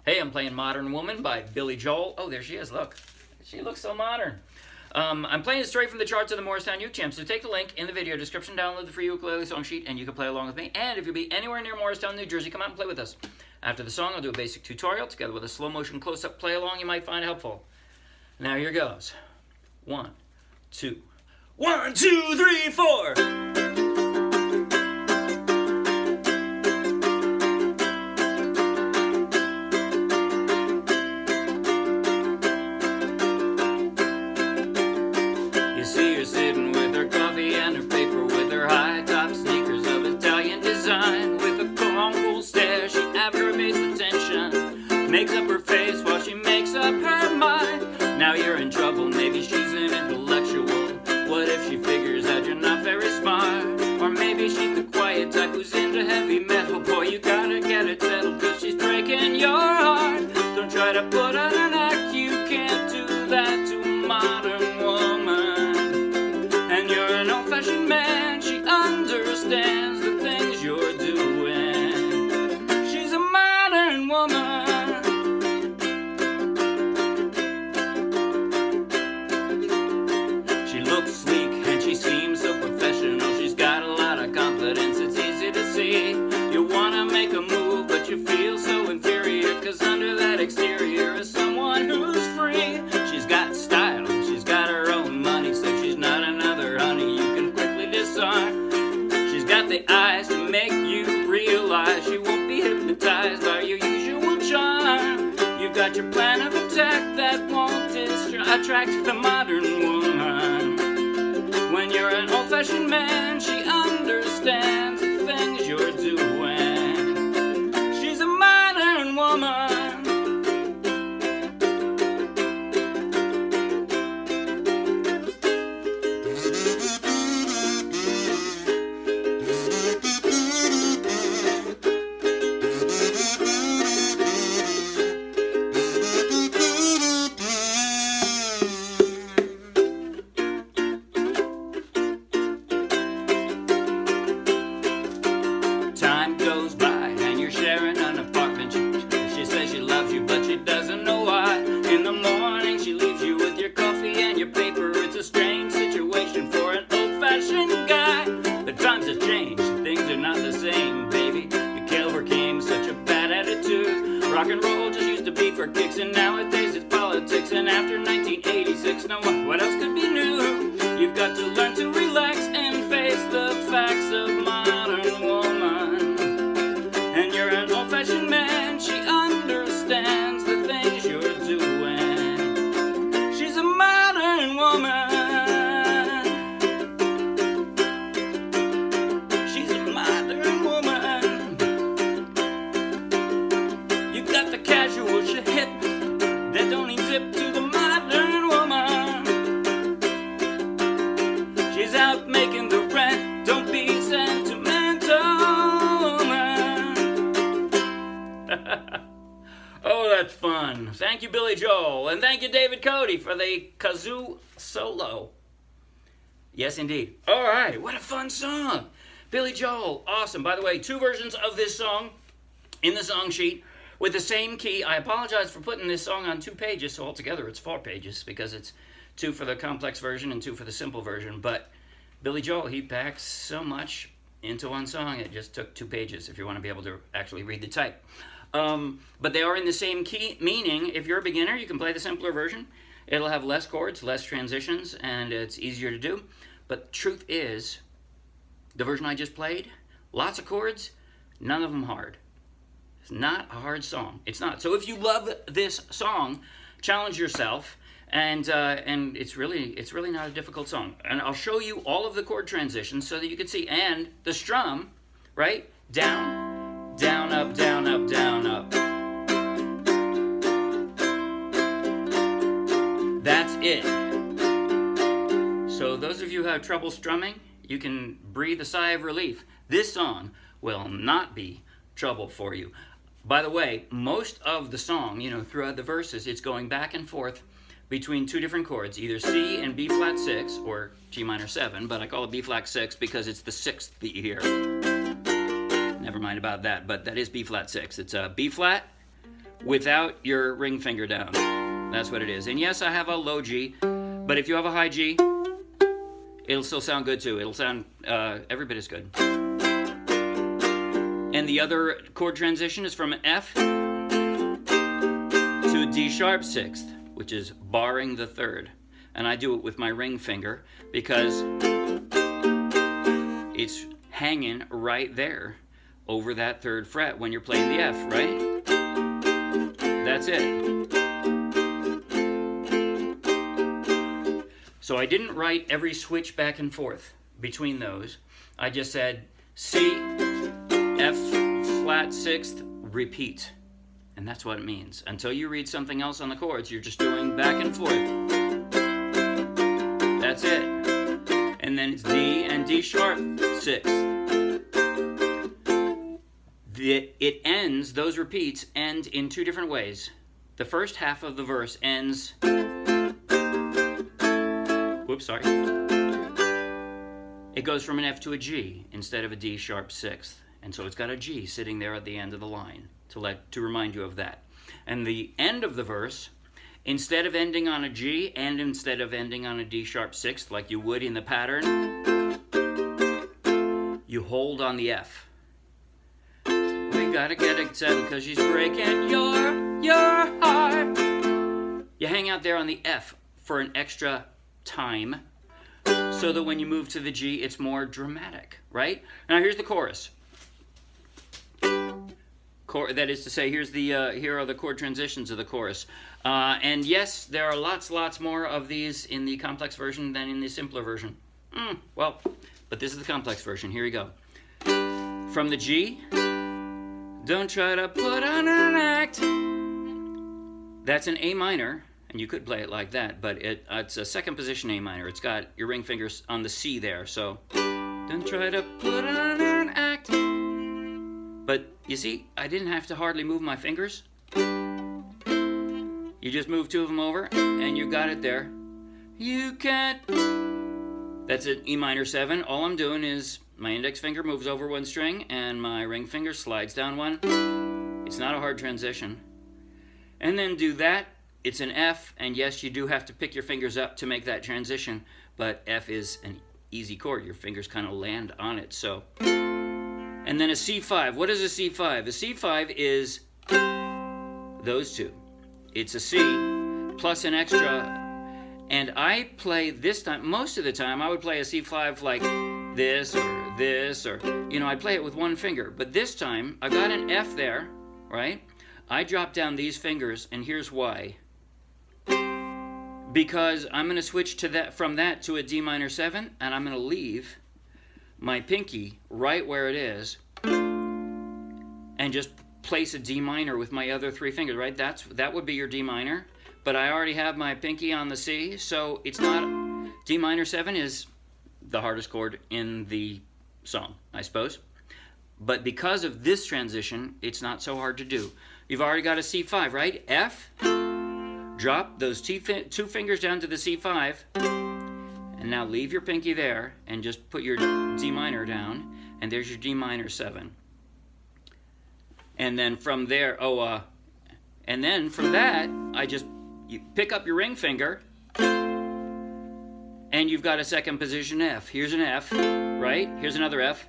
Hey, I'm playing Modern Woman by Billy Joel. Oh, there she is, look. She looks so modern. I'm playing it straight from the charts of the Morristown Youth Champs, so take the link in the video description, download the free ukulele song sheet, and you can play along with me. And if you'll be anywhere near Morristown, New Jersey, come out and play with us. After the song, I'll do a basic tutorial together with a slow motion close-up play along you might find helpful. Now here goes. 1, 2. 1, 2, 3, 4. You see her sitting with her coffee and her paper, with her high-top sneakers of Italian design, with a calm, stare. She aggravates the tension, makes up her face while she makes up her mind. Now you're in trouble, maybe she's an intellectual. What if she figures out you're not very smart? Or maybe she's the quiet type who's into heavy metal. Boy, you gotta get it settled, cause she's breaking your heart. Don't try to put on an act, you can't do that to a modern woman. And you're an old-fashioned man, she understands the things you're doing. She's a modern woman. She looks sleek and she seems so professional. She's got a lot of confidence, it's easy to see. You wanna make a move, but you feel so inferior, cause under that exterior is someone who's free. She's got style, she's got her own money, so she's not another honey you can quickly disarm. She's got the eyes to make you realize you won't be hypnotized by your usual charm. You've got your plan of attack that won't attract the modern woman. When you're an old-fashioned man, she understands the things you're doing. She's a modern woman. Time goes by and you're sharing an apartment. She says she loves you, but she doesn't know why. In the morning she leaves you with your coffee and your paper. It's a strange situation for an old-fashioned guy. The times have changed, things are not the same, baby. You overcame such a bad attitude. Rock and roll just used to be for kicks, and nowadays it's politics. And after 1986, now what else could be new? You've got to learn to relax and face the facts of modern woman. And you're an old-fashioned man, she understands the things you're doing. She's a modern woman. She's a modern woman. You got the casual shit that don't even zip to the modern woman. She's out making the rent, don't be sentimental, woman. Oh, that's fun. Thank you, Billy Joel, and thank you, David Codey, for the kazoo solo. Yes, indeed. All right, what a fun song. Billy Joel, awesome. By the way, 2 versions of this song in the song sheet with the same key. I apologize for putting this song on 2 pages, so altogether it's 4 pages because it's 2 for the complex version and 2 for the simple version. But Billy Joel, he packs so much into one song, it just took 2 pages if you want to be able to actually read the type. But they are in the same key, meaning if you're a beginner, you can play the simpler version. It'll have less chords, less transitions, and it's easier to do. But the truth is, the version I just played, lots of chords, none of them hard. It's not a hard song. It's not. So if you love this song, challenge yourself, and it's really not a difficult song. And I'll show you all of the chord transitions so that you can see, and the strum, right? Down, down, up, down, up, down, up. That's it. So those of you who have trouble strumming, you can breathe a sigh of relief. This song will not be trouble for you. By the way, most of the song, throughout the verses, it's going back and forth between 2 different chords, either C and B flat 6 or G minor 7, but I call it B flat 6 because it's the 6th that you hear. Never mind about that, but that is B flat 6. It's a B flat, without your ring finger down. That's what it is. And yes, I have a low G, but if you have a high G, it'll still sound good too. It'll sound every bit as good. And the other chord transition is from an F to a D sharp sixth, which is barring the third. And I do it with my ring finger because it's hanging right there over that third fret when you're playing the F, right? That's it. So I didn't write every switch back and forth between those. I just said C, F flat sixth, repeat. And that's what it means. Until you read something else on the chords, you're just doing back and forth. That's it. And then it's D and D sharp sixth. It ends, those repeats end in two different ways. The first half of the verse ends, whoops, sorry. It goes from an F to a G instead of a D sharp sixth. And so it's got a G sitting there at the end of the line to remind you of that. And the end of the verse, instead of ending on a G and instead of ending on a D sharp sixth like you would in the pattern, you hold on the F. We gotta get it settled because she's breaking your heart. You hang out there on the F for an extra time so that when you move to the G, it's more dramatic, right? Now here's the chorus. That is to say, here are the chord transitions of the chorus. And yes, there are lots more of these in the complex version than in the simpler version. Well, but this is the complex version. Here we go. From the G, don't try to put on an act. That's an A minor, and you could play it like that, but it's a second position A minor. It's got your ring fingers on the C there, so don't try to put on an act. But you see, I didn't have to hardly move my fingers. You just move two of them over, and you got it there. You can't. That's an E minor 7. All I'm doing is my index finger moves over one string, and my ring finger slides down one. It's not a hard transition. And then do that. It's an F, and yes, you do have to pick your fingers up to make that transition, but F is an easy chord. Your fingers kind of land on it, so. And then a C5. What is a C5? A C5 is those two. It's a C plus an extra. And I play this time, most of the time, I would play a C5 like this, or, you know, I'd play it with one finger. But this time, I got an F there, right? I drop down these fingers, and here's why. Because I'm going to switch from that to a D minor 7, and I'm going to leave my pinky right where it is and just place a D minor with my other three fingers, right? That would be your D minor, but I already have my pinky on the C, so it's not. D minor 7 is the hardest chord in the song, I suppose. But because of this transition, it's not so hard to do. You've already got a C5, right? F, drop those two fingers down to the C5, and now leave your pinky there and just put your D minor down, and there's your D minor 7. And then from there, and then from that, you pick up your ring finger, and you've got a second position F. Here's an F, right? Here's another F.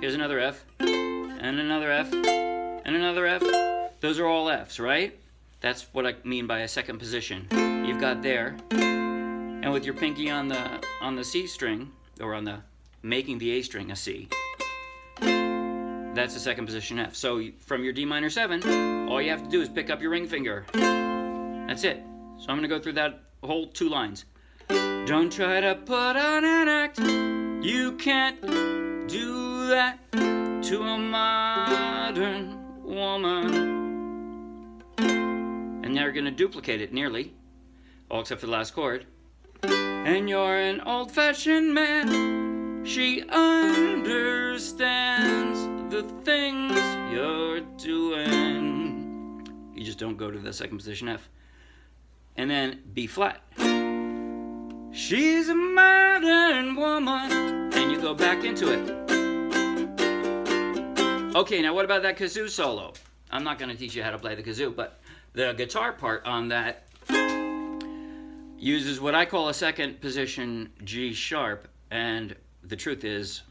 Here's another F, and another F, and another F. Those are all Fs, right? That's what I mean by a second position. You've got there. And with your pinky on the C string, or making the A string a C, that's a second position F. So from your D minor 7, all you have to do is pick up your ring finger. That's it. So I'm going to go through that whole two lines. Don't try to put on an act. You can't do that to a modern woman. And now you're going to duplicate it nearly, all except for the last chord. And you're an old-fashioned man. She understands the things you're doing. You just don't go to the second position F. And then B flat. She's a modern woman. And you go back into it. Okay, now what about that kazoo solo? I'm not going to teach you how to play the kazoo, but the guitar part on that uses what I call a second position G sharp, and the truth is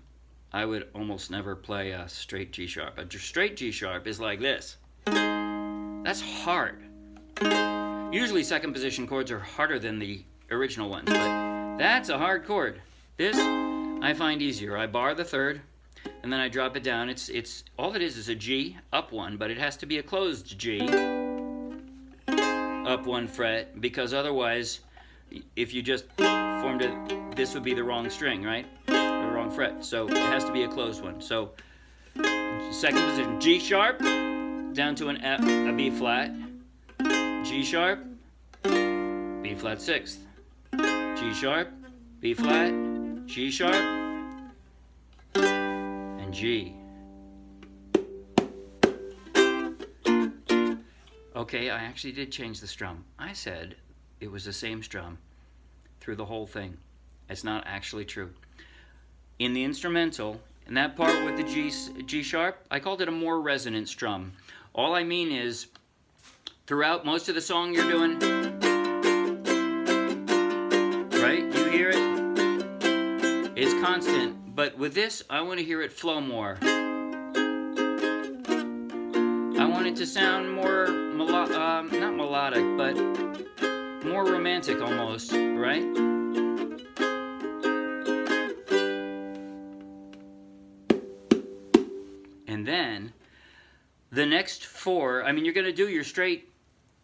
I would almost never play a straight G sharp. A straight G sharp is like this. That's hard. Usually second position chords are harder than the original ones, but that's a hard chord. This I find easier. I bar the third, and then I drop it down. It's all it is a G up one, but it has to be a closed G up one fret, because otherwise, if you just formed it, this would be the wrong string, right? The wrong fret. So it has to be a closed one. So second position, G sharp down to an F, a B flat, G sharp, B flat sixth, G sharp, B flat, G sharp, and G. Okay, I actually did change the strum. I said it was the same strum through the whole thing. It's not actually true. In the instrumental, in that part with the G sharp, I called it a more resonant strum. All I mean is, throughout most of the song you're doing, right? You hear it? It's constant. But with this, I want to hear it flow more. I want it to sound more, not melodic, but more romantic almost, right? And then, the next four, I mean, you're going to do your straight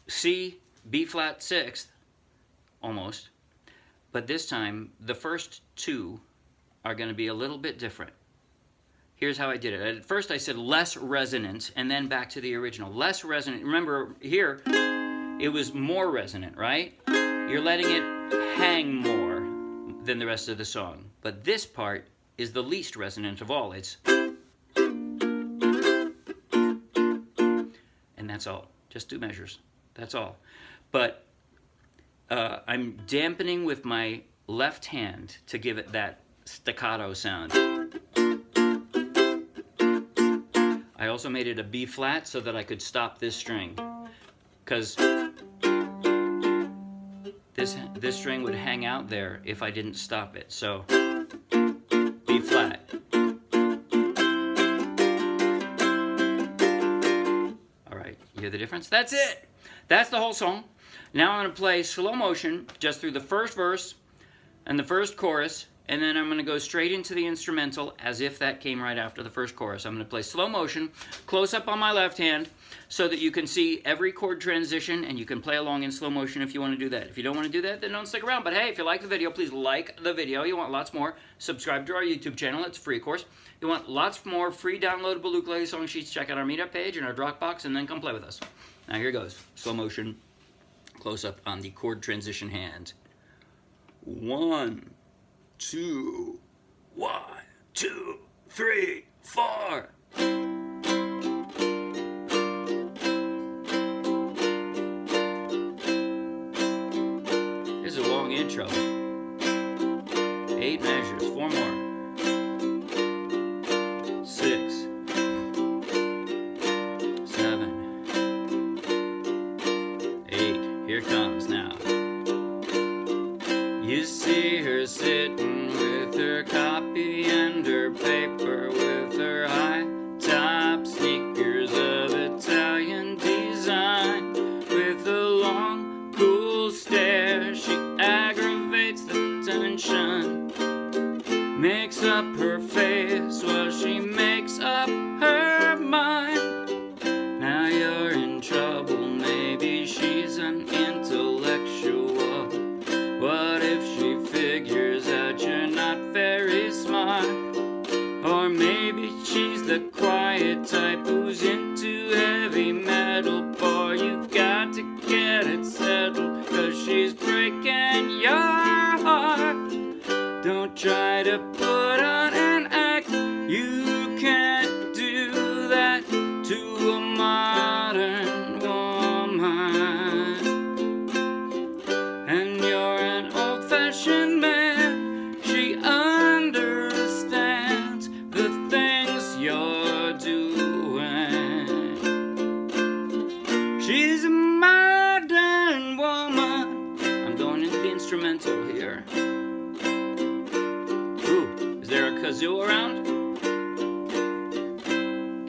C, B flat sixth, almost. But this time, the first two are going to be a little bit different. Here's how I did it. At first I said less resonant, and then back to the original. Less resonant. Remember, here, it was more resonant, right? You're letting it hang more than the rest of the song. But this part is the least resonant of all. It's... and that's all. Just 2 measures. That's all. But I'm dampening with my left hand to give it that staccato sound. I also made it a B flat so that I could stop this string, because this string would hang out there if I didn't stop it. So B flat. All right, you hear the difference? That's it. That's the whole song. Now I'm going to play slow motion just through the first verse and the first chorus, and then I'm going to go straight into the instrumental as if that came right after the first chorus. I'm going to play slow motion, close up on my left hand, so that you can see every chord transition, and you can play along in slow motion if you want to do that. If you don't want to do that, then don't stick around. But hey, if you like the video, please like the video. You want lots more, subscribe to our YouTube channel. It's free, of course. You want lots more free downloadable ukulele song sheets, check out our meetup page and our Dropbox, and then come play with us. Now here goes. Slow motion, close up on the chord transition hand. 1, 2, 1, 2, 3, 4. Here's a long intro. 8 measures, 4 more. 6, 7, 8. Here comes now. You see her sitting with her copy and her paper, with her high-top sneakers of Italian design, with a long, cool stare. She aggravates the tension, makes up her face while she makes up her mind. Now you're in trouble, maybe she's an intellectual. What if she figures out you're not very smart? Or maybe she's the quiet type who's into heavy metal. Boy, you got to get it settled, 'cause she's breaking your heart. Don't try to put on an act. You can't do that to a modern woman. And you're an old-fashioned man. She understands the things you're doing. instrumental here. Ooh, is there a kazoo around?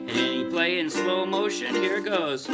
Can you play in slow motion? Here it goes.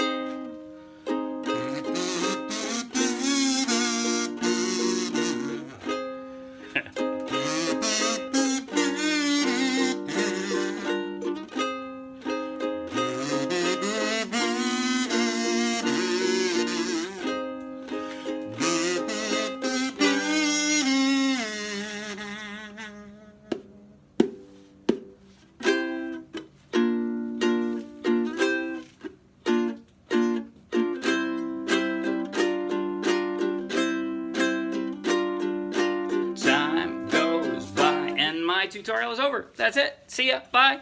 Time goes by and my tutorial is over. That's it. See ya. Bye.